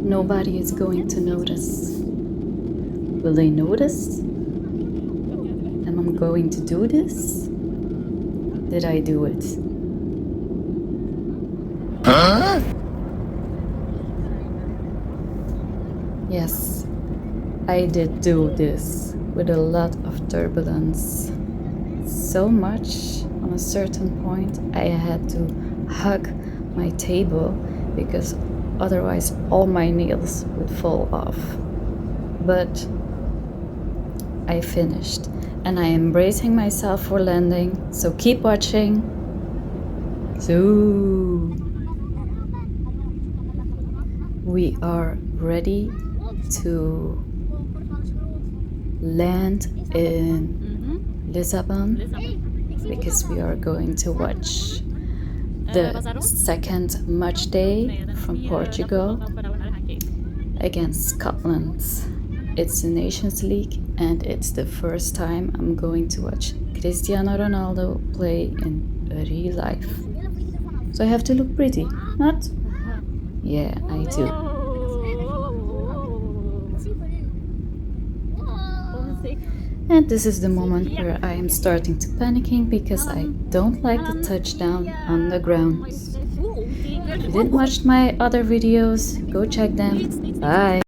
Nobody is going to notice. Will they notice? Am I going to do this? Did I do it? Huh? Yes, I did do this with a lot of turbulence. So much, on a certain point, I had to hug my table because otherwise all my nails would fall off. But I finished and I am bracing myself for landing, so keep watching. So we are ready to land in Lissabon because we are going to watch the second match day from Portugal against Scotland. It's the Nations League and it's the first time I'm going to watch Cristiano Ronaldo play in real life. So I have to look pretty, not? Yeah, I do. And this is the moment where I am starting to panicking because I don't like the touchdown on the ground. If you didn't watch my other videos, go check them. Bye!